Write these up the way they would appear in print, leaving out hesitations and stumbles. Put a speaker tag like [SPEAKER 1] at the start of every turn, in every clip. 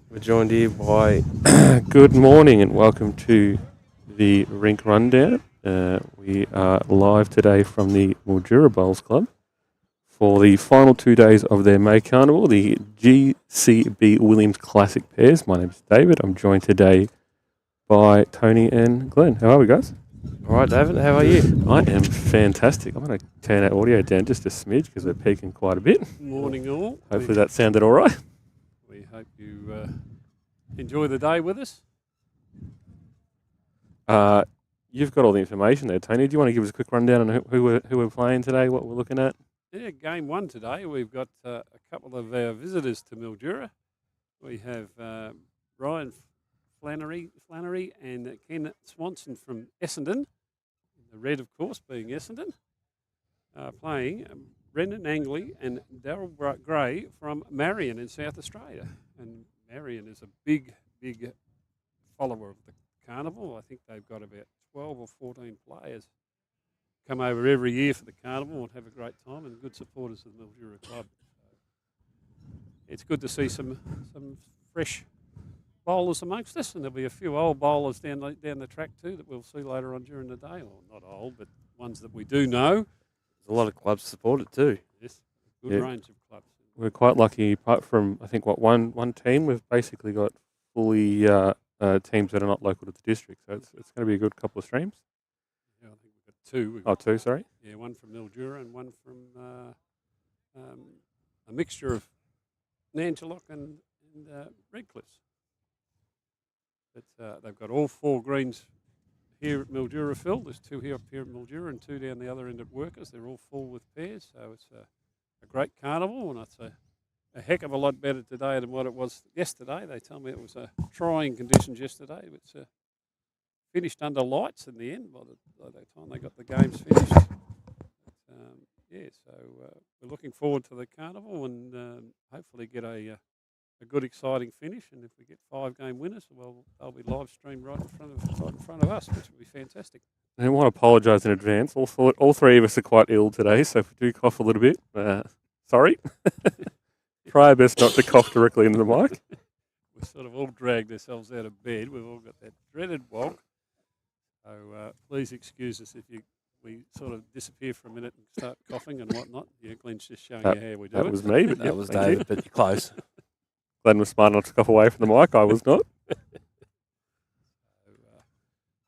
[SPEAKER 1] We're joined here by good morning and welcome to the Rink Rundown. We are live today from the Mildura Bowls Club for the final 2 days of their May Carnival, the GCB Williams Classic Pairs. My name is David. I'm joined today by Tony and Glenn. How are we, guys?
[SPEAKER 2] All right, David, how are you?
[SPEAKER 1] I am fantastic. I'm going to turn our audio down just a smidge because we're peaking quite a bit.
[SPEAKER 3] Morning all.
[SPEAKER 1] Hopefully that sounded all right.
[SPEAKER 3] We hope you enjoy the day with us.
[SPEAKER 1] You've got all the information there, Tony. Do you want to give us a quick rundown on who we're playing today, what we're looking at?
[SPEAKER 3] Yeah, game one today. We've got a couple of our visitors to Mildura. We have Ryan Flannery and Ken Swanson from Essendon. The red, of course, being Essendon. Playing Brendan Angley and Darryl Gray from Marion in South Australia. And Marion is a big follower of the carnival. I think they've got about 12 or 14 players come over every year for the carnival and have a great time, and good supporters of the Mildura club. So it's good to see some fresh bowlers amongst us, and there'll be a few old bowlers down the track too that we'll see later on during the day. Or not old, but ones that we do know.
[SPEAKER 2] There's a lot of clubs support it too.
[SPEAKER 3] Yes, good range of clubs.
[SPEAKER 1] We're quite lucky, apart from, I think, one team, we've basically got fully teams that are not local to the district. So it's going to be a good couple of streams.
[SPEAKER 3] Yeah, I think we've got two.
[SPEAKER 1] Two, sorry.
[SPEAKER 3] Yeah, one from Mildura and one from a mixture of Nangelock and Redcliffs. But they've got all four greens here at Mildura filled. There's two here up here at Mildura and two down the other end at Workers. They're all full with pairs, so it's a great carnival, and it's a heck of a lot better today than what it was yesterday. They tell me it was trying conditions yesterday, but it's finished under lights in the end by the time they got the games finished. So we're looking forward to the carnival and hopefully get a good, exciting finish. And if we get 5-game winners, well, they'll be live streamed right in front of us, which will be fantastic.
[SPEAKER 1] I want to apologise in advance. All three of us are quite ill today, so if we do cough a little bit, sorry. Try our best not to cough directly into the mic.
[SPEAKER 3] We've sort of all dragged ourselves out of bed. We've all got that dreaded wonk. So please excuse us if we sort of disappear for a minute and start coughing and whatnot. Yeah, Glenn's just showing you how we do it.
[SPEAKER 1] That was me, but
[SPEAKER 2] That was David, but you're close.
[SPEAKER 1] Glenn was smart enough to cough away from the mic. I was not.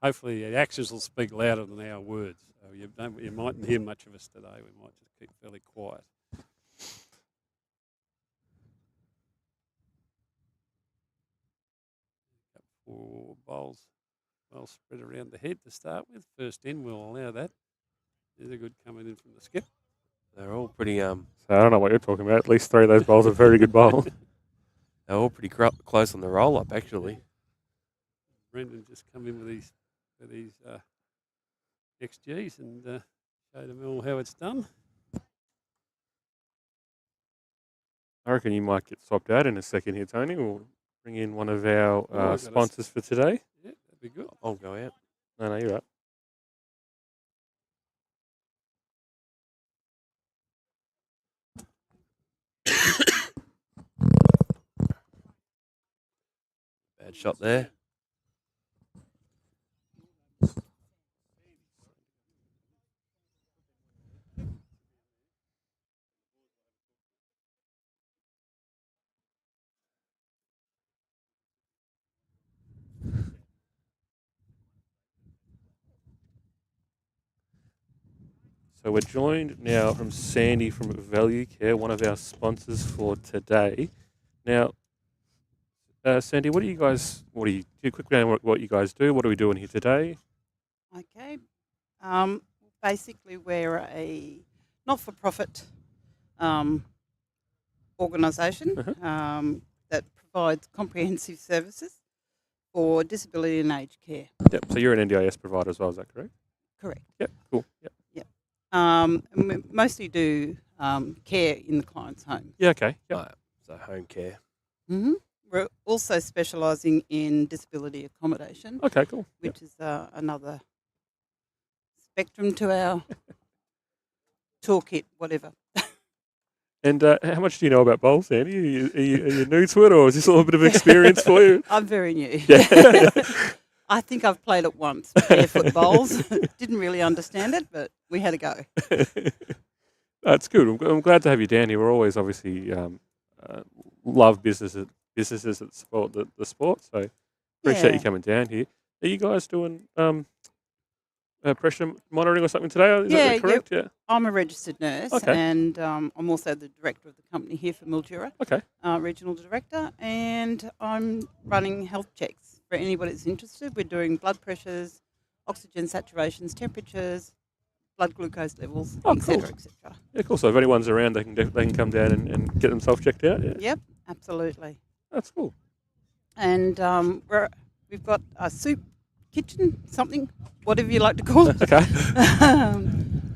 [SPEAKER 3] Hopefully the actions will speak louder than our words. So you mightn't hear much of us today. We might just keep fairly quiet. Got 4 bowls well spread around the head to start with. First in, we'll allow that. There's a good coming in from the skip.
[SPEAKER 2] They're all pretty
[SPEAKER 1] So I don't know what you're talking about. At least 3 of those bowls are very good bowls.
[SPEAKER 2] they're all pretty close on the roll up actually.
[SPEAKER 3] Brendan just come in with these XGs and show them all how it's done.
[SPEAKER 1] I reckon you might get swapped out in a second here, Tony. We'll bring in one of our sponsors for today.
[SPEAKER 3] Yeah, that'd be good.
[SPEAKER 2] I'll go out.
[SPEAKER 1] No, you're right.
[SPEAKER 2] Bad shot there.
[SPEAKER 1] So we're joined now from Sandy from Value Care, one of our sponsors for today. Now, Sandy, what do you quick down what you guys do? What are we doing here today?
[SPEAKER 4] Okay. Basically, we're a not-for-profit organisation that provides comprehensive services for disability and aged care.
[SPEAKER 1] Yep. So you're an NDIS provider as well, is that correct?
[SPEAKER 4] Correct.
[SPEAKER 1] Yep. Cool. Yep.
[SPEAKER 4] And we mostly do care in the client's home.
[SPEAKER 1] Yeah. Okay. Yep.
[SPEAKER 2] So home care.
[SPEAKER 4] Mm-hmm. We're also specialising in disability accommodation.
[SPEAKER 1] Okay. Cool.
[SPEAKER 4] Which is another spectrum to our toolkit, whatever.
[SPEAKER 1] And how much do you know about bowls, Andy? Are you new to it, or is this a little bit of experience for you?
[SPEAKER 4] I'm very new.
[SPEAKER 1] Yeah.
[SPEAKER 4] I think I've played it once, barefoot bowls. Didn't really understand it, but we had a go.
[SPEAKER 1] That's good. I'm glad to have you down here. We're always obviously love businesses that support the sport. So appreciate you
[SPEAKER 4] Yeah.
[SPEAKER 1] coming down here. Are you guys doing pressure monitoring or something today? Is
[SPEAKER 4] Yeah,
[SPEAKER 1] that correct? Yeah.
[SPEAKER 4] I'm a registered nurse,
[SPEAKER 1] Okay.
[SPEAKER 4] and I'm also the director of the company here for Mildura,
[SPEAKER 1] Okay.
[SPEAKER 4] regional director, and I'm running health checks for anybody that's interested. We're doing blood pressures, oxygen saturations, temperatures, blood glucose levels,
[SPEAKER 1] Oh,
[SPEAKER 4] etc.,
[SPEAKER 1] cool.
[SPEAKER 4] etc.
[SPEAKER 1] Yeah, cool. So if anyone's around, they can come down and get themselves checked out. Yeah.
[SPEAKER 4] Yep, absolutely.
[SPEAKER 1] That's cool.
[SPEAKER 4] And we've got a soup kitchen, something, whatever you like to call it.
[SPEAKER 1] Okay.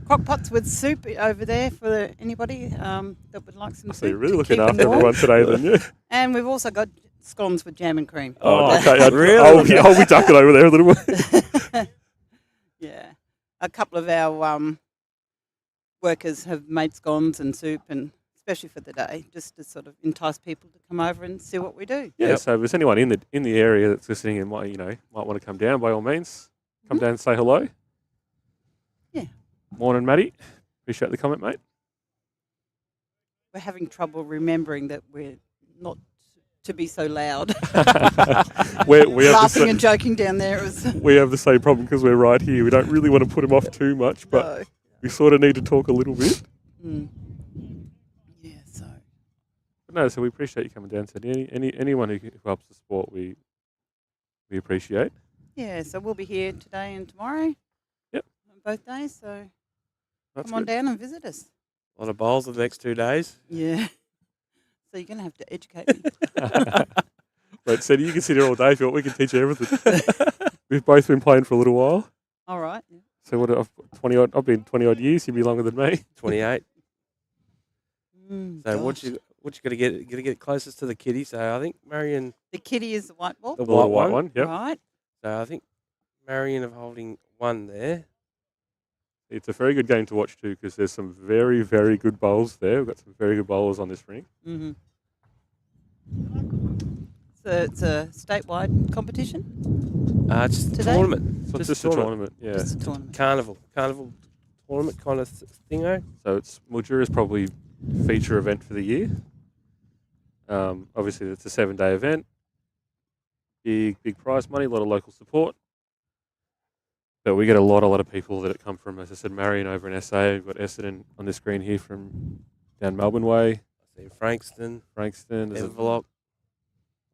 [SPEAKER 4] Crock pots with soup over there for anybody that would like some
[SPEAKER 1] So
[SPEAKER 4] soup.
[SPEAKER 1] you're really
[SPEAKER 4] to
[SPEAKER 1] looking
[SPEAKER 4] keep 'em
[SPEAKER 1] after
[SPEAKER 4] warm.
[SPEAKER 1] everyone today, then. Yeah.
[SPEAKER 4] And we've also got scones with jam and cream.
[SPEAKER 1] Oh, okay.
[SPEAKER 2] Really?
[SPEAKER 1] I'll be ducking over there a little bit.
[SPEAKER 4] Yeah. A couple of our workers have made scones and soup, and especially for the day, just to sort of entice people to come over and see what we do.
[SPEAKER 1] Yeah.
[SPEAKER 2] Yep.
[SPEAKER 1] So if there's anyone in the area that's listening and might want to come down, by all means, come down and say hello.
[SPEAKER 4] Yeah.
[SPEAKER 1] Morning, Matty. Appreciate the comment, mate.
[SPEAKER 4] We're having trouble remembering that we're not to be so loud.
[SPEAKER 1] we have the
[SPEAKER 4] Laughing
[SPEAKER 1] same,
[SPEAKER 4] and joking down there. It was
[SPEAKER 1] we have the same problem because we're right here. We don't really want to put him off too much, but
[SPEAKER 4] no.
[SPEAKER 1] we sort of need to talk a little bit.
[SPEAKER 4] Mm. Yeah, so
[SPEAKER 1] But no, so we appreciate you coming down. So anyone who helps the sport, we appreciate.
[SPEAKER 4] yeah, so we'll be here today and tomorrow.
[SPEAKER 1] Yep.
[SPEAKER 4] On both days, so
[SPEAKER 1] That's
[SPEAKER 4] come on
[SPEAKER 1] good.
[SPEAKER 4] down and visit us.
[SPEAKER 2] A lot of bowls the next 2 days.
[SPEAKER 4] Yeah. So you're going to have to educate me.
[SPEAKER 1] But Sadie, you can sit here all day if you want. We can teach you everything. We've both been playing for a little while.
[SPEAKER 4] All right. Yeah.
[SPEAKER 1] So I've been 20 odd years. You'll be longer than me.
[SPEAKER 2] 28.
[SPEAKER 4] Mm,
[SPEAKER 2] So
[SPEAKER 4] gosh.
[SPEAKER 2] what you got to get? Got to get closest to the kitty. So I think Marion,
[SPEAKER 4] The kitty is the white ball.
[SPEAKER 2] the
[SPEAKER 1] The little
[SPEAKER 2] white, one.
[SPEAKER 1] Yep.
[SPEAKER 4] Right.
[SPEAKER 2] So I think Marion of holding one there.
[SPEAKER 1] It's a very good game to watch too because there's some very, very good bowls there. We've got some very good bowlers on this ring.
[SPEAKER 4] Mm-hmm. So it's a statewide competition?
[SPEAKER 2] It's just a
[SPEAKER 4] Today?
[SPEAKER 2] tournament.
[SPEAKER 1] So it's
[SPEAKER 2] Just
[SPEAKER 1] just a tournament, yeah.
[SPEAKER 4] Just a tournament.
[SPEAKER 2] Carnival tournament kind of thingo.
[SPEAKER 1] So it's Mildura's probably feature event for the year. Obviously, it's a 7-day event. Big prize money, a lot of local support. But we get a lot of people that come from, as I said, Marion over in SA. We've got Essendon on the screen here from down Melbourne way,
[SPEAKER 2] I see Frankston,
[SPEAKER 1] Frankston. There's
[SPEAKER 2] Envelope.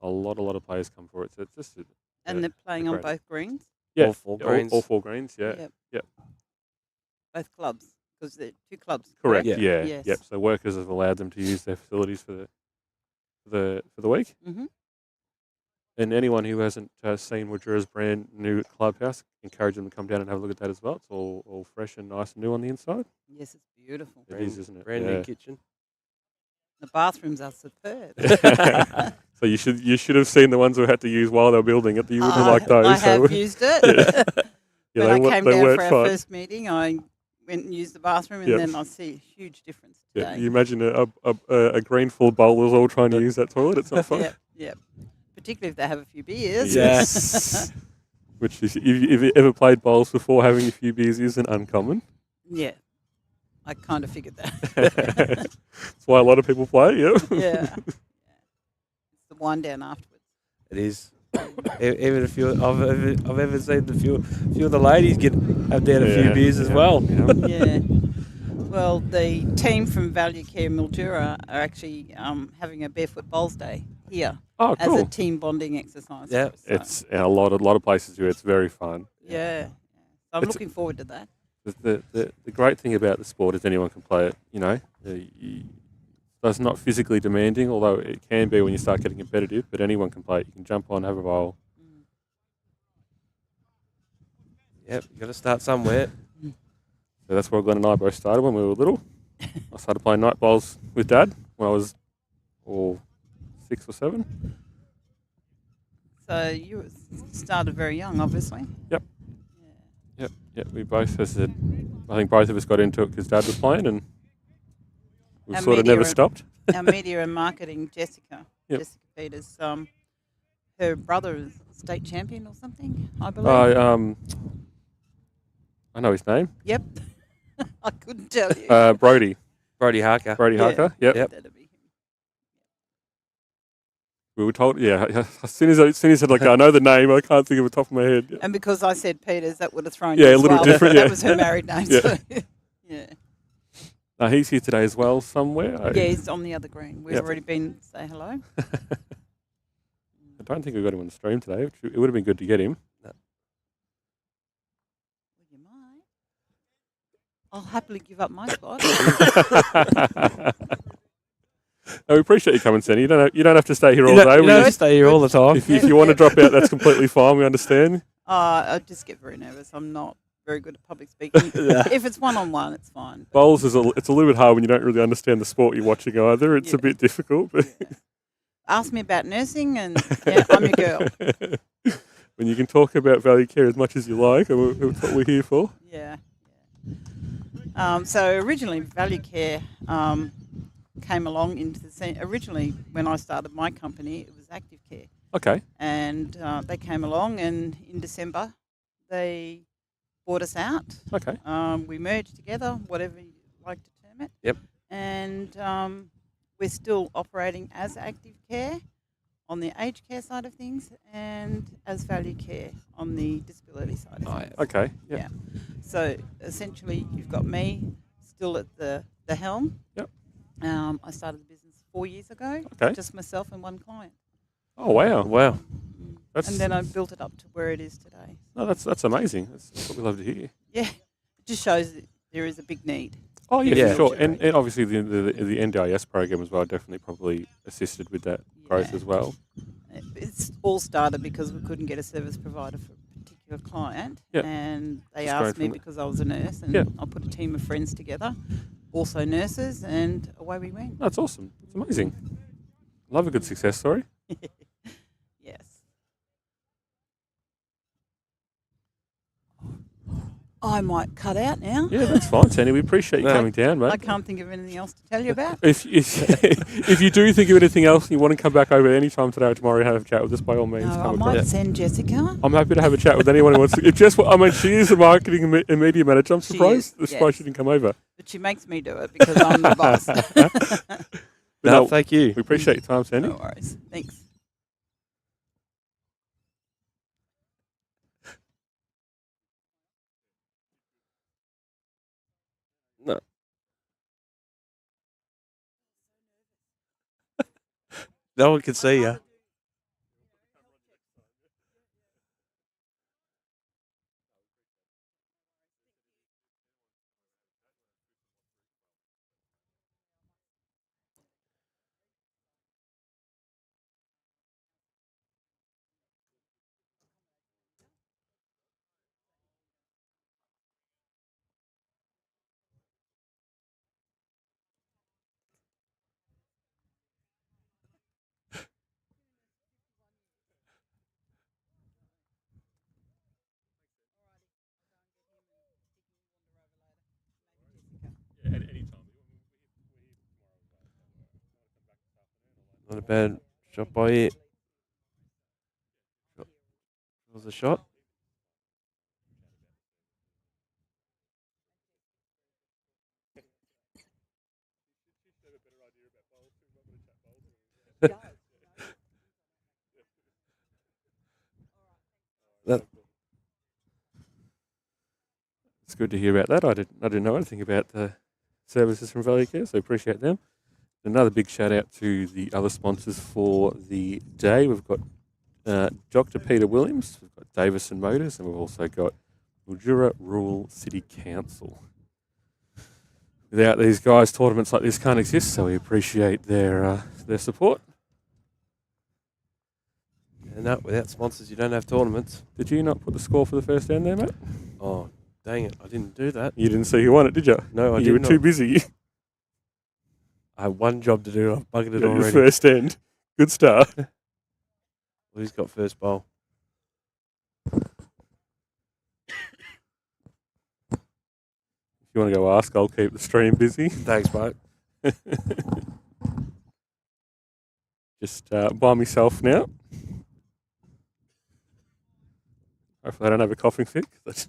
[SPEAKER 1] a lot of players come for it. So it's just
[SPEAKER 4] And they're playing on
[SPEAKER 1] great.
[SPEAKER 4] both greens?
[SPEAKER 2] All four
[SPEAKER 1] yeah,
[SPEAKER 2] greens.
[SPEAKER 1] all 4 greens. Yeah,
[SPEAKER 4] Yep. Both clubs, because they're 2 clubs.
[SPEAKER 1] correct.
[SPEAKER 2] Yeah.
[SPEAKER 1] Yeah,
[SPEAKER 4] Yes.
[SPEAKER 1] yep. So workers have allowed them to use their facilities for the week.
[SPEAKER 4] Mm-hmm.
[SPEAKER 1] And anyone who hasn't seen Mildura's brand new clubhouse, encourage them to come down and have a look at that as well. It's all fresh and nice and new on the inside.
[SPEAKER 4] Yes, it's beautiful.
[SPEAKER 1] It is, isn't it?
[SPEAKER 2] Brand
[SPEAKER 1] Yeah.
[SPEAKER 2] new kitchen.
[SPEAKER 4] The bathrooms are superb.
[SPEAKER 1] So you should have seen the ones we had to use while they were building it. You wouldn't like those.
[SPEAKER 4] I
[SPEAKER 1] so
[SPEAKER 4] have used it.
[SPEAKER 1] yeah,
[SPEAKER 4] When I
[SPEAKER 1] they
[SPEAKER 4] came
[SPEAKER 1] they
[SPEAKER 4] down
[SPEAKER 1] weren't
[SPEAKER 4] for our
[SPEAKER 1] fun.
[SPEAKER 4] first meeting, I went and used the bathroom, and
[SPEAKER 1] Yep.
[SPEAKER 4] then I see a huge difference
[SPEAKER 1] Yeah,
[SPEAKER 4] today.
[SPEAKER 1] you imagine a green full of bowlers all trying to use that toilet. It's not fun.
[SPEAKER 4] Yep. Particularly if they have a few beers.
[SPEAKER 1] Yes. Which is, if you ever played bowls before, having a few beers isn't uncommon.
[SPEAKER 4] Yeah. I kind of figured that.
[SPEAKER 1] That's why a lot of people play. Yeah.
[SPEAKER 4] Yeah. It's the wind down afterwards.
[SPEAKER 2] It is. Even a few, I've ever seen a few of the ladies have down a few
[SPEAKER 1] Yeah,
[SPEAKER 2] beers as
[SPEAKER 1] yeah,
[SPEAKER 2] well.
[SPEAKER 1] yeah.
[SPEAKER 4] Yeah. Well, the team from Value Care Mildura are actually having a Barefoot Bowls Day here
[SPEAKER 1] Oh,
[SPEAKER 4] as a
[SPEAKER 1] cool.
[SPEAKER 4] team bonding exercise.
[SPEAKER 2] Yeah.
[SPEAKER 4] So,
[SPEAKER 1] It's a lot of places do. It's very fun.
[SPEAKER 4] yeah. So I'm
[SPEAKER 1] It's-
[SPEAKER 4] looking forward to that.
[SPEAKER 1] The great thing about the sport is anyone can play it. It's not physically demanding, although it can be when you start getting competitive. But anyone can play it. You can jump on, have a bowl.
[SPEAKER 2] Yep. You got to start somewhere.
[SPEAKER 1] So that's where Glenn and I both started when we were little. I started playing night bowls with Dad when I was 6 or 7.
[SPEAKER 4] So you started very young, obviously.
[SPEAKER 1] Yep. We both, as I said, I think both of us got into it because Dad was playing, and We've
[SPEAKER 4] Our
[SPEAKER 1] sort of
[SPEAKER 4] media
[SPEAKER 1] never
[SPEAKER 4] and-
[SPEAKER 1] stopped.
[SPEAKER 4] Our media and marketing, Jessica.
[SPEAKER 1] Yep.
[SPEAKER 4] Jessica Peters. Her brother is state champion or something, I believe.
[SPEAKER 1] I know his name.
[SPEAKER 4] Yep. I couldn't tell you.
[SPEAKER 1] Brody.
[SPEAKER 2] Brody Harker.
[SPEAKER 1] Brody
[SPEAKER 4] Yeah.
[SPEAKER 1] Harker. Yep.
[SPEAKER 4] That'd be him.
[SPEAKER 1] We were told. Yeah. As soon as I said like I know the name, I can't think of the top of my head. Yeah.
[SPEAKER 4] And because I said Peters, that would have thrown
[SPEAKER 1] Yeah,
[SPEAKER 4] you
[SPEAKER 1] a
[SPEAKER 4] as
[SPEAKER 1] little
[SPEAKER 4] well.
[SPEAKER 1] different,
[SPEAKER 4] That
[SPEAKER 1] yeah.
[SPEAKER 4] was her married name.
[SPEAKER 1] Yeah.
[SPEAKER 4] So, yeah.
[SPEAKER 1] He's here today as well somewhere.
[SPEAKER 4] Yeah, he's on the other green. We've
[SPEAKER 1] Yep.
[SPEAKER 4] already been say hello.
[SPEAKER 1] I don't think we've got him on the stream today. It would have been good to get him.
[SPEAKER 4] Well, you might. I'll happily give up my spot.
[SPEAKER 1] No, we appreciate you coming, Sandy. You don't have to stay here all
[SPEAKER 2] You
[SPEAKER 1] day.
[SPEAKER 2] don't
[SPEAKER 1] We
[SPEAKER 2] have to
[SPEAKER 1] just-
[SPEAKER 2] stay here all the time.
[SPEAKER 1] if you want to drop out, that's completely fine. We understand.
[SPEAKER 4] I just get very nervous. I'm not very good at public speaking. If it's one-on-one, it's fine. But
[SPEAKER 1] Bowls it's a little bit hard when you don't really understand the sport you're watching either. It's a bit difficult. But
[SPEAKER 4] ask me about nursing, and yeah, I'm your girl.
[SPEAKER 1] when you can talk about value care as much as you like, and that's what we're here for.
[SPEAKER 4] Yeah. So originally, value care came along into the scene. Originally, when I started my company, it was active care,
[SPEAKER 1] Okay.
[SPEAKER 4] and they came along, and in December, they bought us out.
[SPEAKER 1] Okay.
[SPEAKER 4] We merged together, whatever you like to term it.
[SPEAKER 2] Yep.
[SPEAKER 4] And we're still operating as active care on the aged care side of things, and as value care on the disability side of things.
[SPEAKER 1] Okay. Yeah.
[SPEAKER 4] Yeah. So essentially, you've got me still at the helm.
[SPEAKER 1] Yep.
[SPEAKER 4] I started the business 4 years ago.
[SPEAKER 1] Okay.
[SPEAKER 4] Just myself and one client.
[SPEAKER 1] Oh wow.
[SPEAKER 2] Wow.
[SPEAKER 1] That's
[SPEAKER 4] And then I built it up to where it is today.
[SPEAKER 1] no, that's amazing. That's what we love to hear.
[SPEAKER 4] Yeah. It just shows that there is a big need.
[SPEAKER 1] Oh yeah,
[SPEAKER 2] Yeah.
[SPEAKER 1] for sure. And obviously the NDIS program as well definitely probably assisted with that growth
[SPEAKER 4] Yeah.
[SPEAKER 1] as well.
[SPEAKER 4] It's all started because we couldn't get a service provider for a particular client.
[SPEAKER 1] Yeah.
[SPEAKER 4] And they
[SPEAKER 1] Just going
[SPEAKER 4] asked me
[SPEAKER 1] from the-
[SPEAKER 4] because I was a nurse, and
[SPEAKER 1] Yeah.
[SPEAKER 4] I put a team of friends together, also nurses, and away we went.
[SPEAKER 1] That's awesome. It's amazing. Love a good success story.
[SPEAKER 4] Yes. I might cut out now.
[SPEAKER 1] Yeah, that's fine, Sandy. We appreciate you
[SPEAKER 2] No.
[SPEAKER 1] coming down,
[SPEAKER 4] I
[SPEAKER 1] mate.
[SPEAKER 4] can't think of anything else to tell you about.
[SPEAKER 1] If if you do think of anything else and you want to come back over any time today or tomorrow and have a chat with us, by all means,
[SPEAKER 4] No, I
[SPEAKER 1] come
[SPEAKER 4] might
[SPEAKER 1] across.
[SPEAKER 4] send Jessica.
[SPEAKER 1] I'm happy to have a chat with anyone who wants to. If Jess, I mean, she is the marketing and media manager. I'm
[SPEAKER 4] She
[SPEAKER 1] surprised.
[SPEAKER 4] is,
[SPEAKER 1] Surprised she
[SPEAKER 4] yes.
[SPEAKER 1] didn't come over.
[SPEAKER 4] But she makes me do it because I'm the boss.
[SPEAKER 1] But
[SPEAKER 2] No,
[SPEAKER 1] no,
[SPEAKER 2] thank you.
[SPEAKER 1] we appreciate your time, Sandy.
[SPEAKER 4] No worries. Thanks.
[SPEAKER 2] No. No one can see you. Not a bad shot by you. Was a shot.
[SPEAKER 1] It's good to hear about that. I didn't know anything about the services from Value Care, so appreciate them. Another big shout out to the other sponsors for the day. We've got Dr. Peter Williams, we've got Davison Motors, and we've also got Mildura Rural City Council. Without these guys, tournaments like this can't exist, so we appreciate their support.
[SPEAKER 2] And no, without sponsors, you don't have tournaments.
[SPEAKER 1] Did you not put the score for the first end there, mate?
[SPEAKER 2] Oh, dang it. I didn't do that.
[SPEAKER 1] You didn't see who won it, did you?
[SPEAKER 2] No, I
[SPEAKER 1] You were
[SPEAKER 2] did
[SPEAKER 1] too
[SPEAKER 2] not.
[SPEAKER 1] busy.
[SPEAKER 2] I have one job to do. I've buggered it
[SPEAKER 1] Your
[SPEAKER 2] already.
[SPEAKER 1] first end. Good start.
[SPEAKER 2] Who's got first bowl?
[SPEAKER 1] If you want to go ask, I'll keep the stream busy.
[SPEAKER 2] Thanks, mate.
[SPEAKER 1] Just by myself now. Hopefully I don't have a coughing fit. Oops.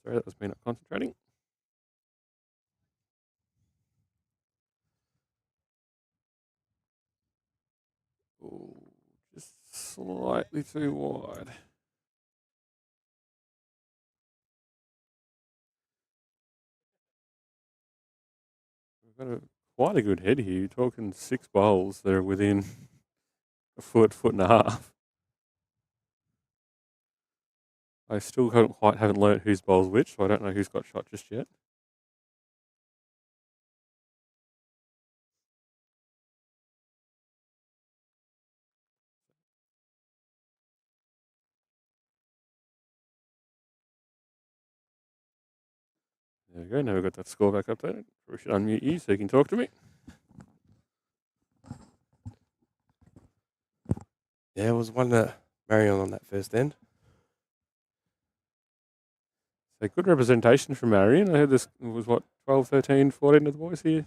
[SPEAKER 1] Sorry, that was me not concentrating. Ooh, just slightly too wide. We've got quite a good head here. You're talking 6 bowls that are within a foot and a half. I still haven't learnt whose bowl's which, so I don't know who's got shot just yet. There we go. Now we've got that score back updated. We should unmute you so you can talk to me.
[SPEAKER 2] Yeah, it was one Marion on that first end.
[SPEAKER 1] So good representation from Marion. I heard this was, 12, 13, 14 of the boys here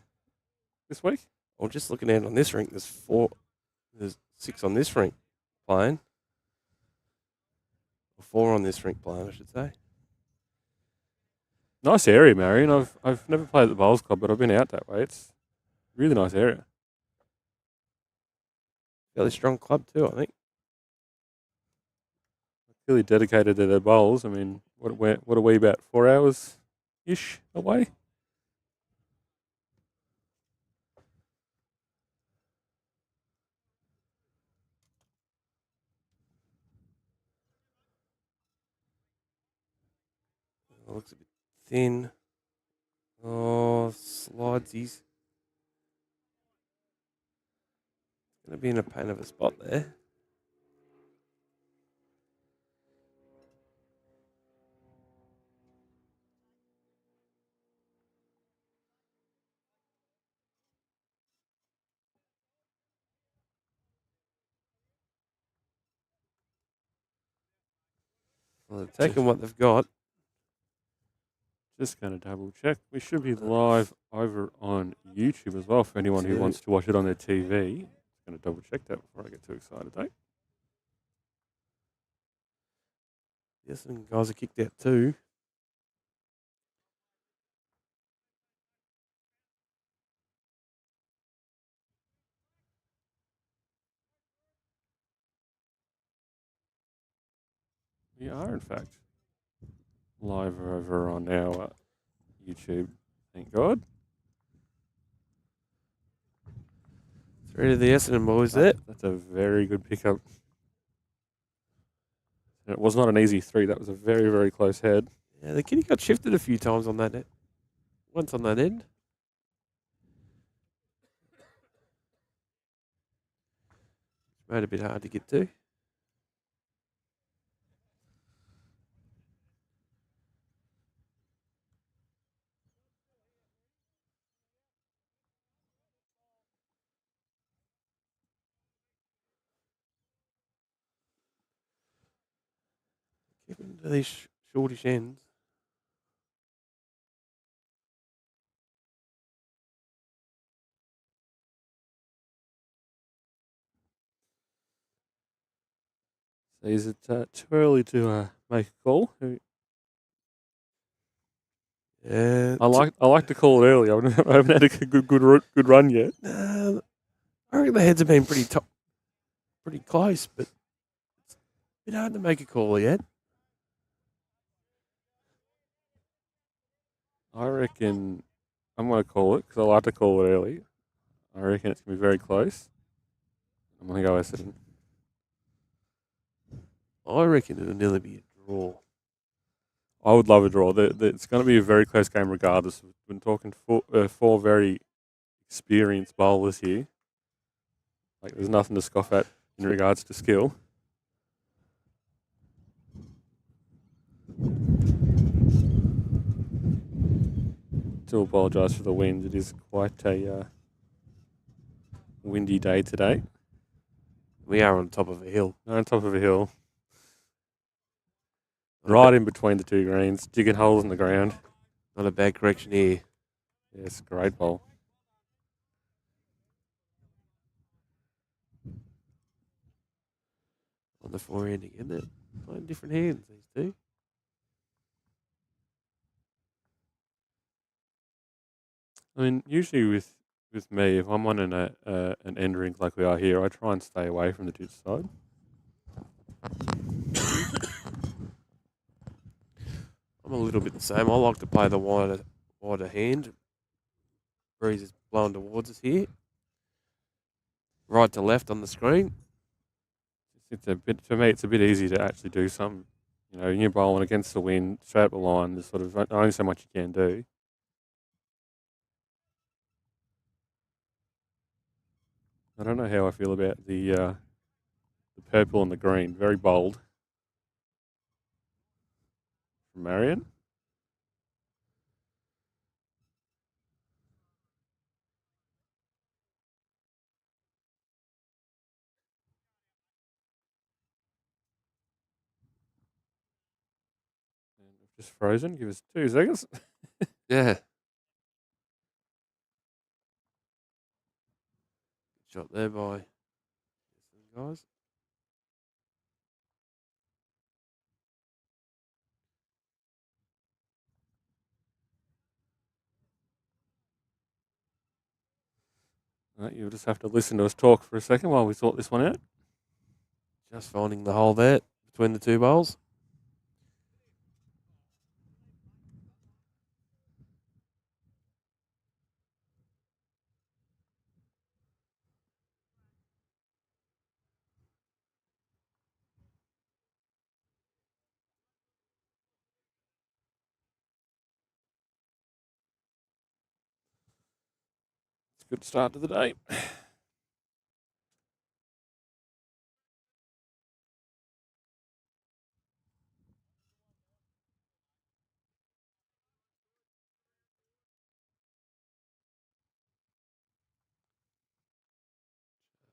[SPEAKER 1] this week?
[SPEAKER 2] Well, just looking at it on this rink, there's 6 on this rink playing. Or 4 on this rink playing, I should say.
[SPEAKER 1] Nice area, Marion. I've never played at the Bowls Club, but I've been out that way. It's a really nice area.
[SPEAKER 2] Fairly strong club too, I think.
[SPEAKER 1] Really dedicated to their bowls. I mean, what are we, about 4 hours-ish away?
[SPEAKER 2] It looks a bit thin. Oh, slidesies. Going to be in a pain of a spot there. Well, they're taking what they've got.
[SPEAKER 1] Just going to double check. We should be live over on YouTube as well for anyone who wants to watch it on their TV. Just going to double check that before I get too excited, eh?
[SPEAKER 2] Yes, some guys are kicked out too.
[SPEAKER 1] We are, in fact, live over on our YouTube. Thank God.
[SPEAKER 2] 3 of the Essendon boys there.
[SPEAKER 1] That's a very good pickup. And it was not an easy 3. That was a very, very close head.
[SPEAKER 2] Yeah, the kitty got shifted a few times on that. Once on that end. Made it a bit hard to get to. Keeping to these shortish ends.
[SPEAKER 1] So is it too early to make a call?
[SPEAKER 2] Yeah,
[SPEAKER 1] I like to call it early. I haven't had a good run yet.
[SPEAKER 2] I reckon the heads have been pretty close, but it's a bit hard to make a call yet.
[SPEAKER 1] I reckon I'm going to call it because I like to call it early. I reckon it's going to be very close. I'm going to go Essendon.
[SPEAKER 2] I reckon it'll nearly be a draw.
[SPEAKER 1] I would love a draw. It's going to be a very close game regardless. We've been talking four very experienced bowlers here. Like, there's nothing to scoff at in regards to skill. Do apologise for the wind. It is quite a windy day today.
[SPEAKER 2] We are on top of a hill.
[SPEAKER 1] We're on top of a hill, right in between the two greens, digging holes in the ground.
[SPEAKER 2] Not a bad correction here.
[SPEAKER 1] Yes, great bowl.
[SPEAKER 2] On the forehand again. They're playing different hands, these two.
[SPEAKER 1] I mean, usually with me, if I'm on an end rink like we are here, I try and stay away from the ditch side.
[SPEAKER 2] I'm a little bit the same. I like to play the wider hand. Breeze is blowing towards us here. Right to left on the screen.
[SPEAKER 1] It's a bit for me. It's a bit easy to actually do something. You know, you're bowling against the wind, straight up the line. There's sort of only so much you can do. I don't know how I feel about the purple and the green. Very bold from Marion. And I've just frozen. Give us 2 seconds.
[SPEAKER 2] Yeah. Shot there by guys.
[SPEAKER 1] Right, you'll just have to listen to us talk for a second while we sort this one out.
[SPEAKER 2] Just finding the hole there between the two bowls.
[SPEAKER 1] It's a good start to the day.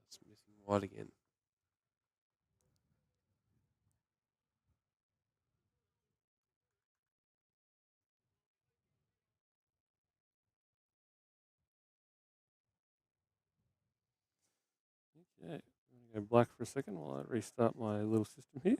[SPEAKER 2] Just missing wide again.
[SPEAKER 1] Okay, I'm going to go black for a second while I restart my little system here.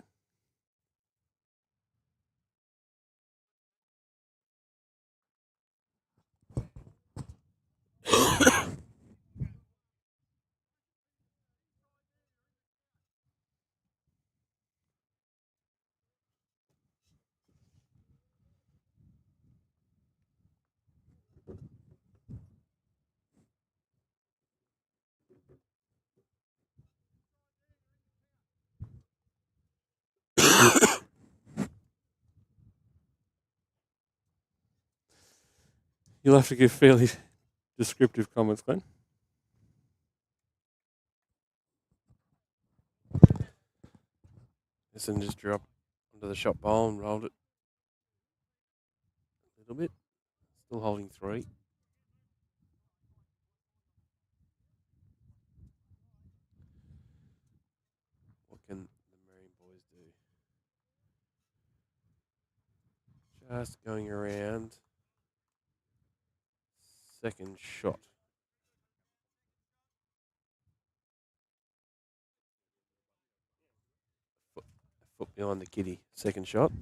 [SPEAKER 1] You'll have to give fairly descriptive comments, Glenn.
[SPEAKER 2] Essendon just drew up onto the shot bowl and rolled it a little bit. Still holding 3. What can the Marion boys do? Just going around. Second shot. Foot behind the kitty. Second shot.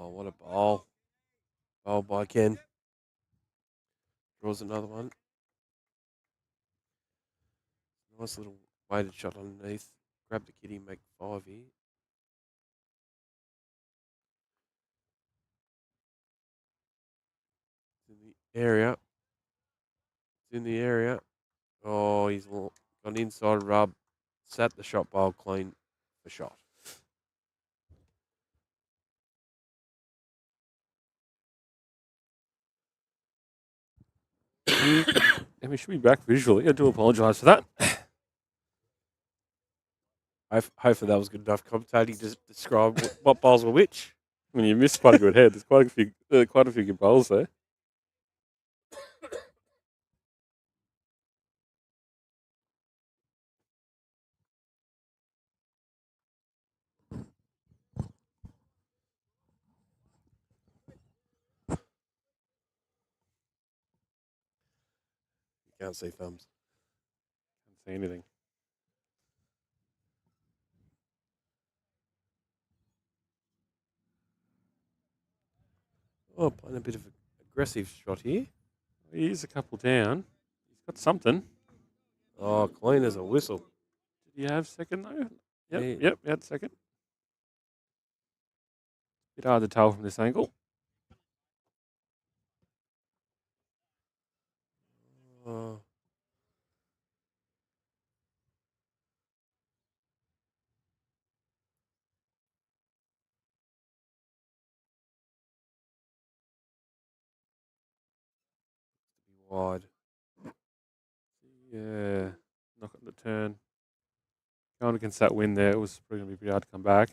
[SPEAKER 2] Oh, what a bowl. Bowl by Ken. Draws another one. Nice little weighted shot underneath. Grab the kitty, make 5 here. It's in the area. It's in the area. Oh, he's gone inside rub. Sat the shot bowl clean for shot.
[SPEAKER 1] And we should be back visually. I do apologise for that.
[SPEAKER 2] Hopefully that was good enough commentating to describe what bowls were which.
[SPEAKER 1] I mean, you missed quite a good head. There's quite a few good bowls there.
[SPEAKER 2] You can't see thumbs.
[SPEAKER 1] Can't see anything.
[SPEAKER 2] Oh, playing a bit of an aggressive shot here.
[SPEAKER 1] He's a couple down. He's got something.
[SPEAKER 2] Oh, clean as a whistle.
[SPEAKER 1] Did you have second though? Yep,
[SPEAKER 2] Yeah.
[SPEAKER 1] yep, he had second. Bit hard to tell from this angle.
[SPEAKER 2] Oh. Wide.
[SPEAKER 1] Yeah, knock on the turn. Going against that wind there, it was probably going to be pretty hard to come back.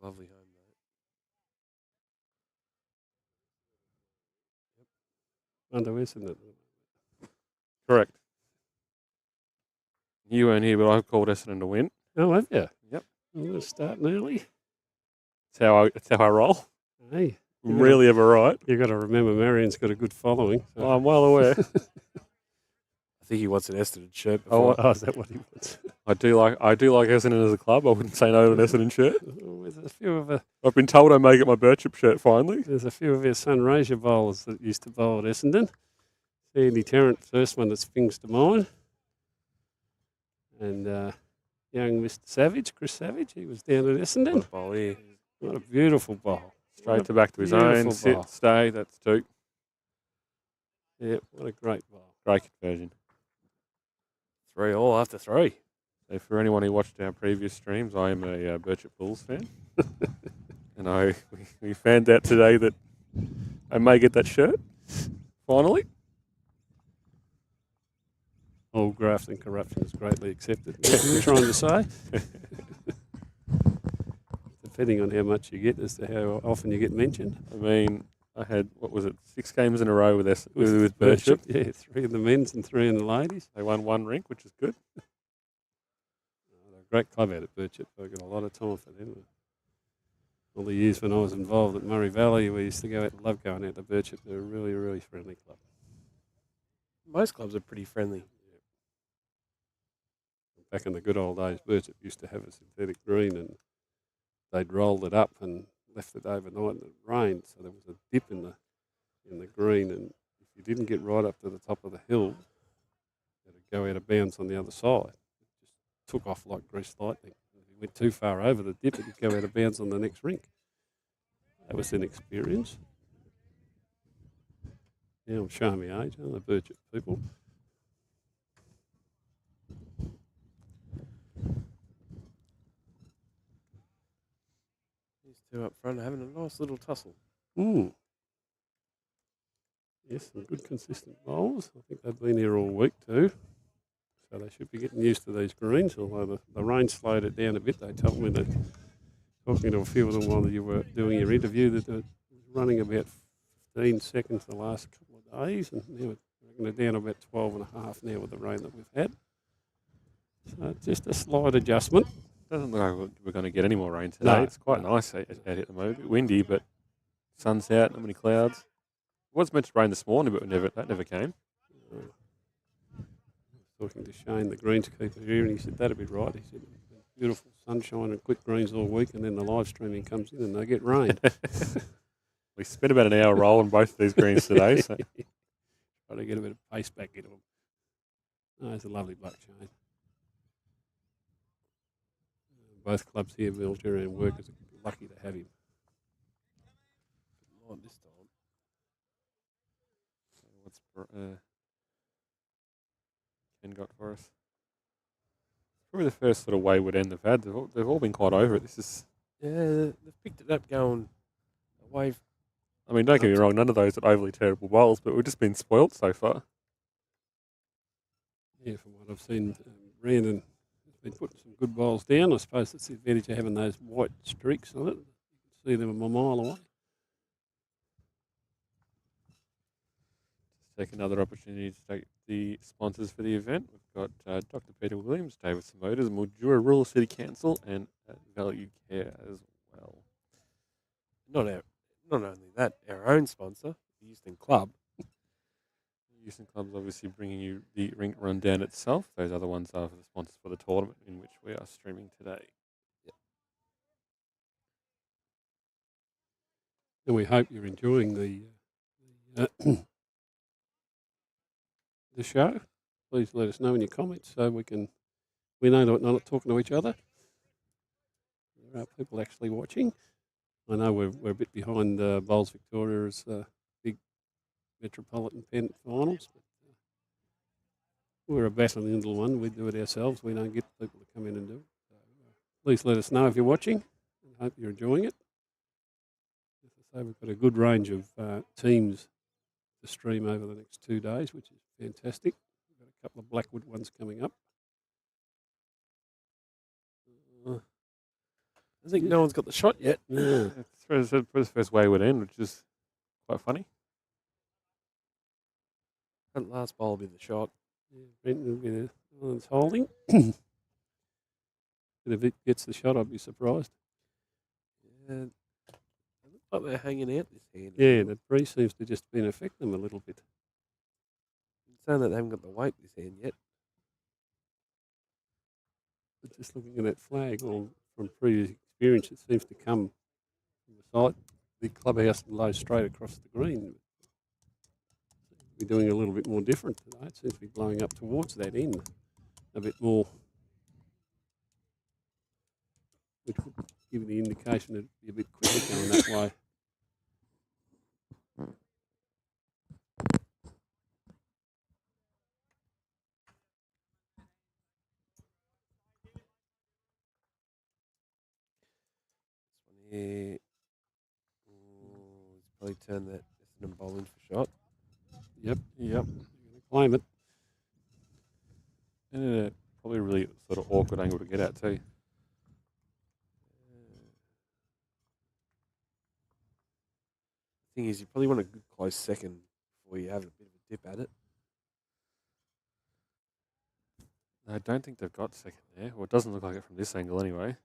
[SPEAKER 2] Lovely home, mate.
[SPEAKER 3] Under Essendon.
[SPEAKER 1] Correct. You weren't here, but I called Essendon to win.
[SPEAKER 3] Oh, have you?
[SPEAKER 1] Yep.
[SPEAKER 3] Well, we're starting early.
[SPEAKER 1] That's how I roll.
[SPEAKER 3] Hey,
[SPEAKER 1] I'm rarely ever right.
[SPEAKER 3] you've got to remember Marion's got a good following. So.
[SPEAKER 1] Well, I'm well aware.
[SPEAKER 2] I think he wants an Essendon shirt.
[SPEAKER 1] Oh,
[SPEAKER 2] Before.
[SPEAKER 3] Is that what he wants?
[SPEAKER 1] I do like Essendon as a club. I wouldn't say no to an Essendon shirt.
[SPEAKER 3] Oh, there's a few of
[SPEAKER 1] I've been told I may get my Birchip shirt finally.
[SPEAKER 3] there's a few of our Sunraysia bowlers that used to bowl at Essendon. Andy Tarrant, first one that springs to mind. And young Mr. Savage, Chris Savage, he was down at Essendon.
[SPEAKER 2] What a bowl here.
[SPEAKER 3] What a beautiful bowl.
[SPEAKER 1] Straight to back to his own.
[SPEAKER 3] beautiful
[SPEAKER 1] Sit,
[SPEAKER 3] bowl.
[SPEAKER 1] stay. That's two.
[SPEAKER 3] Yeah, what a great bowl.
[SPEAKER 1] Great conversion.
[SPEAKER 2] 3 all after 3.
[SPEAKER 1] So for anyone who watched our previous streams, I am a Birchip Bulls fan. And we found out today that I may get that shirt, finally.
[SPEAKER 3] All graft and corruption is greatly accepted. What are you trying to say? Depending on how much you get as to how often you get mentioned.
[SPEAKER 1] I mean, I had, 6 games in a row with Birchip.
[SPEAKER 3] Yeah, 3 in the men's and 3 in the ladies.
[SPEAKER 1] They won 1 rink, which is good.
[SPEAKER 3] They're a great club out at Birchip. I've got a lot of time for them. All the years when I was involved at Murray Valley, we used to go out and love going out to Birchip. They're a really, really friendly club.
[SPEAKER 2] Most clubs are pretty friendly.
[SPEAKER 3] Back in the good old days, Birchip used to have a synthetic green and they'd rolled it up and left it overnight and it rained. So there was a dip in the green, and if you didn't get right up to the top of the hill, it'd go out of bounds on the other side. It just took off like greased lightning. If you went too far over the dip, it'd go out of bounds on the next rink. That was an experience. Now I'm showing my age, aren't I, Birchip people?
[SPEAKER 2] These 2 up front are having a nice little tussle.
[SPEAKER 3] Yes, some good consistent bowls. I think they've been here all week too. So they should be getting used to these greens, although the rain slowed it down a bit. They told me that, talking to a few of them while you were doing your interview, that it was running about 15 seconds the last couple of days, and now they're down about 12 and a half now with the rain that we've had. So just a slight adjustment.
[SPEAKER 1] Doesn't look like we're going to get any more rain today.
[SPEAKER 3] No,
[SPEAKER 1] It's quite nice out here at the moment. A bit windy, but sun's out, not many clouds. It was meant to rain this morning, but that never came.
[SPEAKER 3] I was talking to Shane, the greenskeeper here, and he said that'd be right. He said beautiful sunshine and quick greens all week, and then the live streaming comes in and they get rain.
[SPEAKER 1] We spent about an hour rolling both of these greens today. So.
[SPEAKER 3] Try to get a bit of pace back into them. Oh, it's a lovely black chain. Both clubs here, Mildura and Workers, are lucky to have him.
[SPEAKER 2] Not this time.
[SPEAKER 1] What's Ken got for us? Probably the first sort of wayward end they've had. They've all been quite over it. This is.
[SPEAKER 2] Yeah, they've picked it up going away.
[SPEAKER 1] I mean, don't get me wrong, none of those are overly terrible bowls, but we've just been spoilt so far.
[SPEAKER 3] Yeah, from what I've seen, Brandon has been putting some good bowls down. I suppose that's the advantage of having those white streaks on it. You can see them a mile away.
[SPEAKER 1] Just take another opportunity to take the sponsors for the event. We've got Dr. Peter Williams, Davidson Motors, Mildura Rural City Council, and Value Care as well.
[SPEAKER 2] Not only that, our own sponsor, the Euston Club.
[SPEAKER 1] Euston Club's obviously bringing you the rink rundown itself. Those other ones are the sponsors for the tournament in which we are streaming today.
[SPEAKER 2] Yep.
[SPEAKER 3] And we hope you're enjoying the the show. Please let us know in your comments so we know that we're not talking to each other. There are people actually watching. I know we're a bit behind Bowls Victoria's big Metropolitan Pennant finals. But, we're a battling little one. We do it ourselves. We don't get people to come in and do it. So, please let us know if you're watching. I hope you're enjoying it. As I say, we've got a good range of teams to stream over the next 2 days, which is fantastic. We've got a couple of Blackwood ones coming up.
[SPEAKER 2] I think no one's got the shot yet.
[SPEAKER 3] Yeah.
[SPEAKER 1] It's for the first wayward end, which is quite funny.
[SPEAKER 2] That last bowl will be the shot.
[SPEAKER 3] Yeah, Brenton will be the one that's holding. But if it gets the shot, I'd be surprised.
[SPEAKER 2] Yeah, they look like they're hanging out this hand.
[SPEAKER 3] Yeah, the breeze seems to just been affecting them a little bit.
[SPEAKER 2] It's saying that they haven't got the weight this hand yet.
[SPEAKER 3] But just looking at that flag, from previous experience, it seems to come from the side, the clubhouse and low straight across the green. We're doing a little bit more different today. It seems to be blowing up towards that end a bit more, which would give the indication it'd be a bit quicker going that way.
[SPEAKER 2] Yeah. He's probably turned that Essendon bowl in for shot.
[SPEAKER 3] Yep. You're going to claim it.
[SPEAKER 1] And probably a really sort of awkward angle to get at too.
[SPEAKER 2] Thing is, you probably want a good close second before you have a bit of a dip at it.
[SPEAKER 1] I don't think they've got second there. Well, it doesn't look like it from this angle anyway.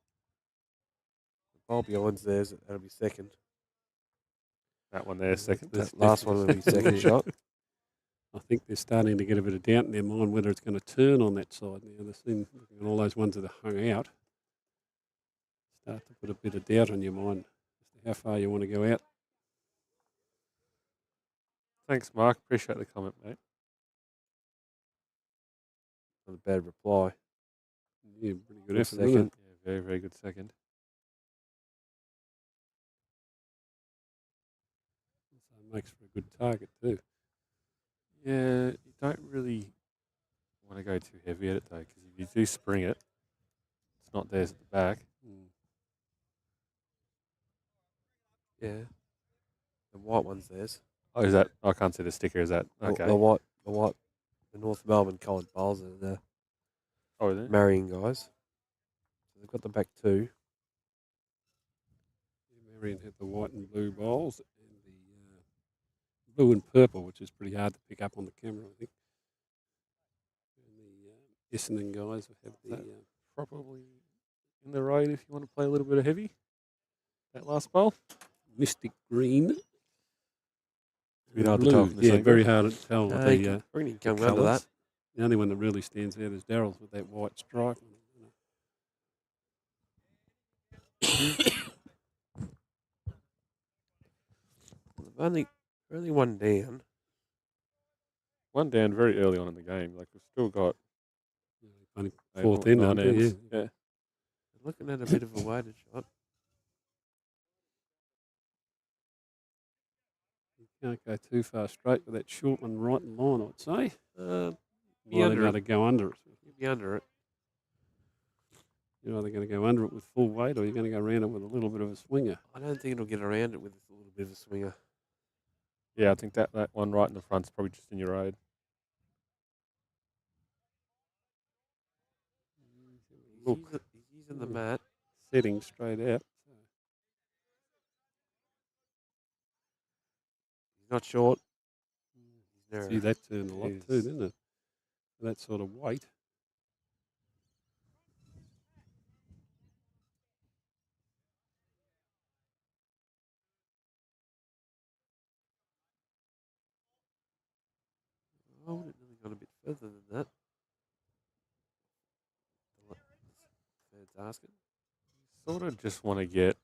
[SPEAKER 2] The bowl beyond's theirs, that'll be second.
[SPEAKER 1] That one there, second.
[SPEAKER 2] That last one will be second shot.
[SPEAKER 3] I think they're starting to get a bit of doubt in their mind whether it's going to turn on that side now. They're seeing looking at all those ones that are hung out. Start to put a bit of doubt on your mind as to how far you want to go out.
[SPEAKER 1] Thanks, Mark. Appreciate the comment, mate.
[SPEAKER 2] Not a bad reply.
[SPEAKER 3] Yeah, pretty good
[SPEAKER 2] Good
[SPEAKER 3] effort, isn't
[SPEAKER 2] second.
[SPEAKER 3] it?
[SPEAKER 1] Yeah, very, very good second.
[SPEAKER 3] So it makes for a good target too.
[SPEAKER 1] Yeah, you don't really want to go too heavy at it though, because if you do spring it, it's not theirs at the back.
[SPEAKER 2] Yeah. The white one's theirs.
[SPEAKER 1] Oh, is that? I can't see the sticker. Is that okay?
[SPEAKER 2] The white, the North Melbourne coloured bowls are the
[SPEAKER 1] Oh, is it?
[SPEAKER 2] Marion guys. So they've got the back two.
[SPEAKER 3] Marion had the white and blue bowls and the blue and purple, which is pretty hard to pick up on the camera, I think. And the Essendon guys have the
[SPEAKER 1] Probably in the right if you want to play a little bit of heavy. That last bowl.
[SPEAKER 3] Mystic green.
[SPEAKER 1] It's a bit hard to tell from this
[SPEAKER 3] Yeah,
[SPEAKER 1] angle.
[SPEAKER 3] very hard to tell.
[SPEAKER 2] No,
[SPEAKER 3] The,
[SPEAKER 2] you can bring it come under
[SPEAKER 1] colours.
[SPEAKER 2] that.
[SPEAKER 3] the only one that really stands out is Daryl's with that white stripe.
[SPEAKER 2] only one down.
[SPEAKER 1] One down very early on in the game. Like we've still got
[SPEAKER 3] Only
[SPEAKER 1] 8
[SPEAKER 3] fourth
[SPEAKER 1] or
[SPEAKER 3] in,
[SPEAKER 1] 9
[SPEAKER 3] aren't they? Yeah.
[SPEAKER 1] ends. Yeah.
[SPEAKER 2] Looking at a bit of a weighted shot.
[SPEAKER 3] You can't go too far straight with that short one right in line, I'd say.
[SPEAKER 2] Be
[SPEAKER 3] You're either
[SPEAKER 2] under
[SPEAKER 3] going to
[SPEAKER 2] it.
[SPEAKER 3] go under it.
[SPEAKER 2] Be under it.
[SPEAKER 3] You're either going to go under it with full weight or you're going to go around it with a little bit of a swinger.
[SPEAKER 2] I don't think it'll get around it with a little bit of a swinger.
[SPEAKER 1] Yeah, I think that one right in the front's probably just in your road.
[SPEAKER 3] Look.
[SPEAKER 2] He's using the mat.
[SPEAKER 3] Setting straight out.
[SPEAKER 2] He's not short. He's narrow.
[SPEAKER 3] See, that turned a lot
[SPEAKER 1] Is-
[SPEAKER 3] too, didn't it? That sort of weight.
[SPEAKER 2] I would have nearly gone a bit further than that. Thirds asking.
[SPEAKER 1] Sort of just want to get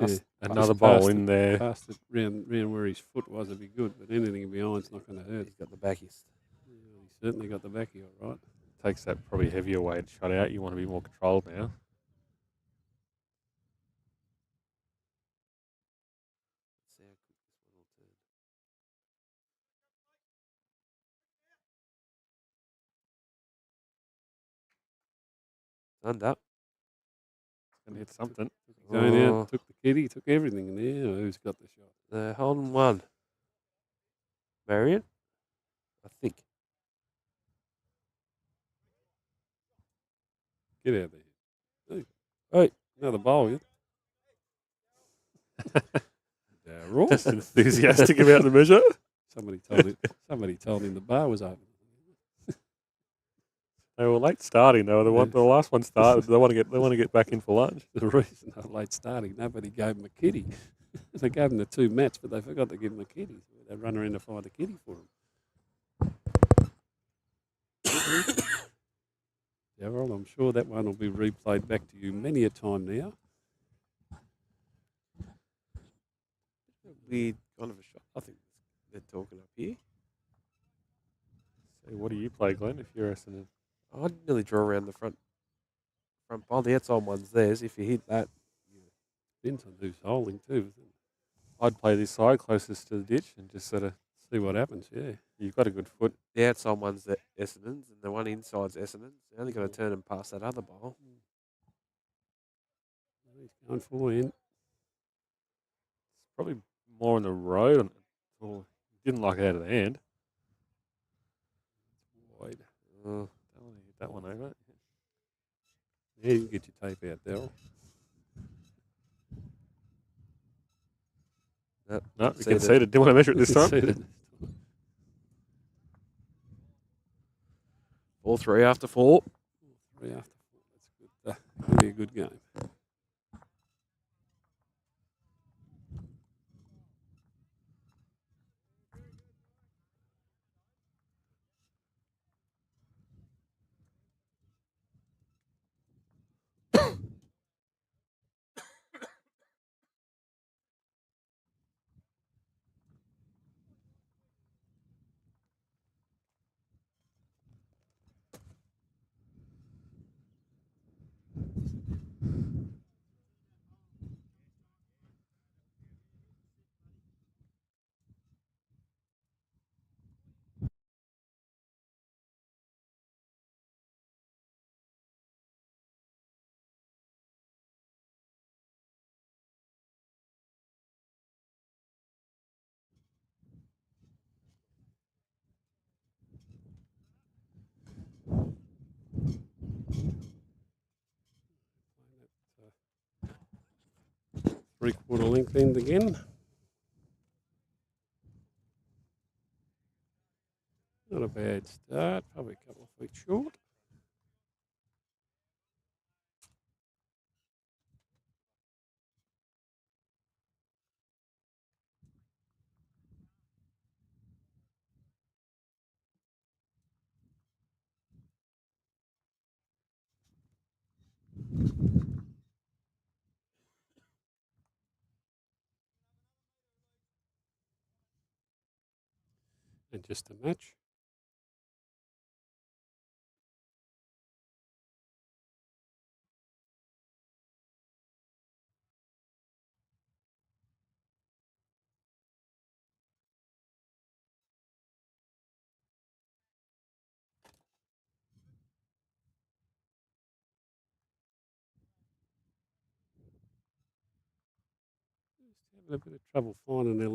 [SPEAKER 3] Yeah,
[SPEAKER 1] another
[SPEAKER 3] just
[SPEAKER 1] bowl
[SPEAKER 3] past
[SPEAKER 1] in
[SPEAKER 3] it,
[SPEAKER 1] there.
[SPEAKER 3] Past it round where his foot was, it'd be good. But anything behind's not going to hurt.
[SPEAKER 2] He's got the backiest.
[SPEAKER 3] Yeah, he certainly got the backy all right.
[SPEAKER 1] Takes that probably heavier weight shot out. You want to be more controlled now.
[SPEAKER 2] Let's see how quick this one will turn. Under.
[SPEAKER 1] Gonna hit something.
[SPEAKER 3] Going
[SPEAKER 2] Oh.
[SPEAKER 3] out, took the kitty, took everything in there. Who's got the shot?
[SPEAKER 2] They're holding one. Marion? I think.
[SPEAKER 3] Get out there.
[SPEAKER 2] Hey.
[SPEAKER 3] Another bowl, yeah? Daryl.
[SPEAKER 1] Just enthusiastic about the measure.
[SPEAKER 3] Somebody told him the bar was open.
[SPEAKER 1] They were late starting though. The last one started. They want to get back in for lunch.
[SPEAKER 3] The reason they were late starting, nobody gave him a kitty. They gave him the 2 mats, but they forgot to give him a kitty. They run around to find a kitty for him. Daryl, I'm sure that one will be replayed back to you many a time now.
[SPEAKER 2] Weird kind of a shot. I think they're talking up here.
[SPEAKER 1] So what do you play, Glenn? If you're Essendon,
[SPEAKER 2] I'd nearly draw around the front pole. The outside one's theirs. If you hit that,
[SPEAKER 3] Depends on who's holding too.
[SPEAKER 1] I'd play this side closest to the ditch and just sort of
[SPEAKER 3] See what happens, yeah.
[SPEAKER 1] you've got a good foot.
[SPEAKER 2] the outside one's the Essendon's and the one inside's Essendon's. They only got to turn and pass that other bowl.
[SPEAKER 3] He's going full in.
[SPEAKER 1] It's probably more on the road. Or didn't like it out of the hand.
[SPEAKER 3] Wide.
[SPEAKER 2] Oh,
[SPEAKER 1] Don't want to hit that one over.
[SPEAKER 3] Yeah, you can get your tape out, Daryl.
[SPEAKER 2] nope.
[SPEAKER 1] No, we
[SPEAKER 2] See
[SPEAKER 1] conceded. Didn't want to measure it this time.
[SPEAKER 3] Conceded.
[SPEAKER 2] 4-3 after 4.
[SPEAKER 3] 3 after 4. That's good. It'll be a good game. Three-quarter length end again. Not a bad start. Probably a couple of feet short. And just a match. Just having a bit of trouble finding their length.